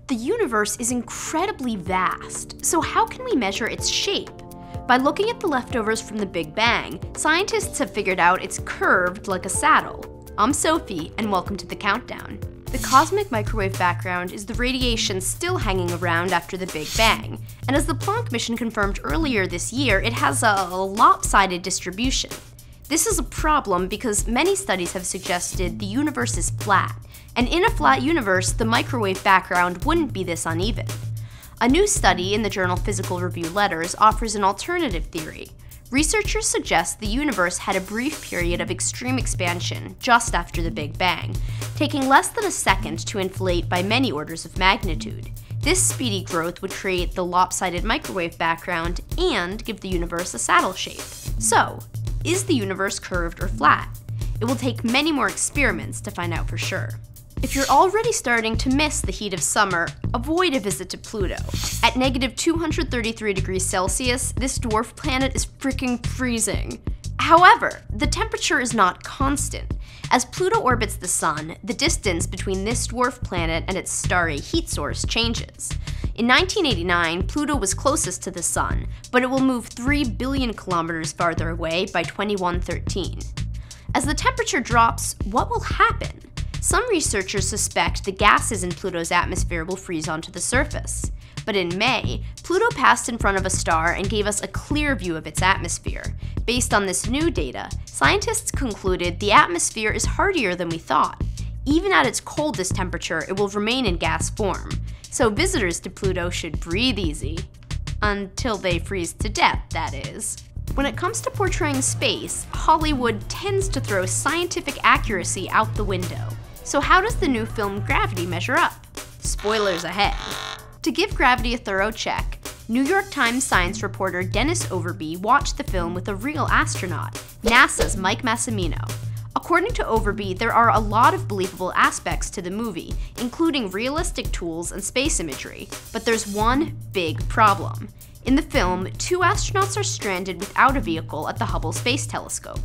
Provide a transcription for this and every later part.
The universe is incredibly vast, so how can we measure its shape? By looking at the leftovers from the Big Bang, scientists have figured out it's curved like a saddle. I'm Sophie, and welcome to the countdown. The cosmic microwave background is the radiation still hanging around after the Big Bang, and as the Planck mission confirmed earlier this year, it has a lopsided distribution. This is a problem because many studies have suggested the universe is flat, and in a flat universe, the microwave background wouldn't be this uneven. A new study in the journal Physical Review Letters offers an alternative theory. Researchers suggest the universe had a brief period of extreme expansion just after the Big Bang, taking less than a second to inflate by many orders of magnitude. This speedy growth would create the lopsided microwave background and give the universe a saddle shape. So, is the universe curved or flat? It will take many more experiments to find out for sure. If you're already starting to miss the heat of summer, avoid a visit to Pluto. At negative 233 degrees Celsius, this dwarf planet is freaking freezing. However, the temperature is not constant. As Pluto orbits the Sun, the distance between this dwarf planet and its starry heat source changes. In 1989, Pluto was closest to the Sun, but it will move 3 billion kilometers farther away by 2113. As the temperature drops, what will happen? Some researchers suspect the gases in Pluto's atmosphere will freeze onto the surface. But in May, Pluto passed in front of a star and gave us a clear view of its atmosphere. Based on this new data, scientists concluded the atmosphere is hardier than we thought. Even at its coldest temperature, it will remain in gas form. So visitors to Pluto should breathe easy. Until they freeze to death, that is. When it comes to portraying space, Hollywood tends to throw scientific accuracy out the window. So how does the new film Gravity measure up? Spoilers ahead. To give Gravity a thorough check, New York Times science reporter Dennis Overby watched the film with a real astronaut, NASA's Mike Massimino. According to Overby, there are a lot of believable aspects to the movie, including realistic tools and space imagery, but there's one big problem. In the film, 2 astronauts are stranded without a vehicle at the Hubble Space Telescope.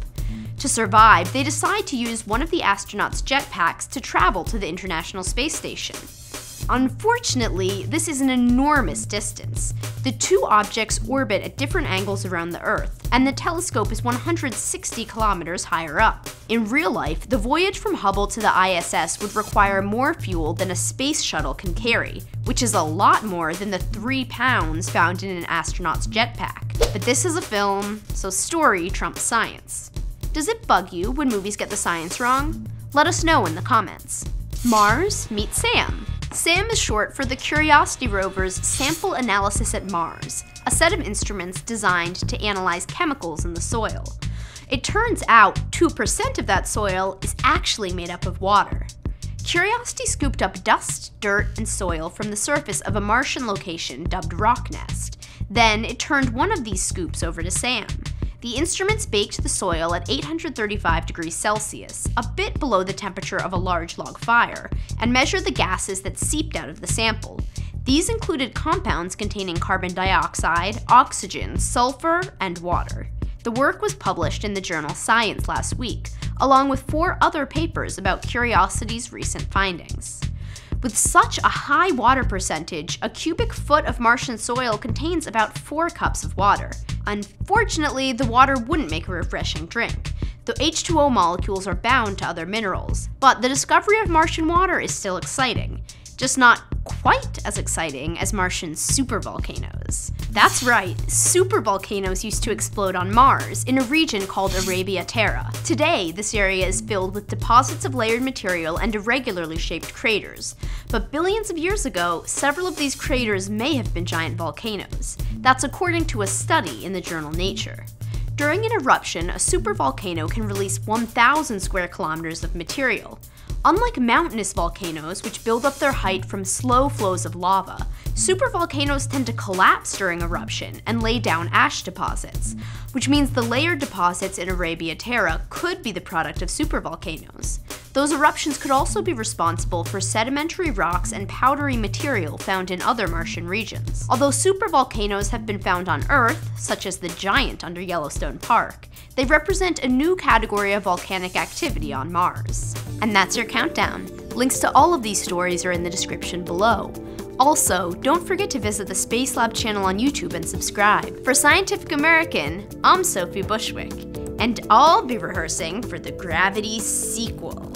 To survive, they decide to use one of the astronauts' jetpacks to travel to the International Space Station. Unfortunately, this is an enormous distance. The 2 objects orbit at different angles around the Earth, and the telescope is 160 kilometers higher up. In real life, the voyage from Hubble to the ISS would require more fuel than a space shuttle can carry, which is a lot more than the 3 pounds found in an astronaut's jetpack. But this is a film, so story trumps science. Does it bug you when movies get the science wrong? Let us know in the comments. Mars, meet SAM. SAM is short for the Curiosity rover's Sample Analysis at Mars, a set of instruments designed to analyze chemicals in the soil. It turns out 2% of that soil is actually made up of water. Curiosity scooped up dust, dirt, and soil from the surface of a Martian location dubbed Rock Nest. Then it turned one of these scoops over to SAM. The instruments baked the soil at 835 degrees Celsius, a bit below the temperature of a large log fire, and measured the gases that seeped out of the sample. These included compounds containing carbon dioxide, oxygen, sulfur, and water. The work was published in the journal Science last week, along with 4 other papers about Curiosity's recent findings. With such a high water percentage, a cubic foot of Martian soil contains about 4 cups of water. Unfortunately, the water wouldn't make a refreshing drink. The H2O molecules are bound to other minerals, but the discovery of Martian water is still exciting. Just not quite as exciting as Martian supervolcanoes. That's right, supervolcanoes used to explode on Mars in a region called Arabia Terra. Today, this area is filled with deposits of layered material and irregularly shaped craters. But billions of years ago, several of these craters may have been giant volcanoes. That's according to a study in the journal Nature. During an eruption, a supervolcano can release 1,000 square kilometers of material. Unlike mountainous volcanoes, which build up their height from slow flows of lava, supervolcanoes tend to collapse during eruption and lay down ash deposits, which means the layered deposits in Arabia Terra could be the product of supervolcanoes. Those eruptions could also be responsible for sedimentary rocks and powdery material found in other Martian regions. Although supervolcanoes have been found on Earth, such as the giant under Yellowstone Park, they represent a new category of volcanic activity on Mars. And that's your countdown. Links to all of these stories are in the description below. Also, don't forget to visit the Space Lab channel on YouTube and subscribe. For Scientific American, I'm Sophie Bushwick, and I'll be rehearsing for the Gravity sequel.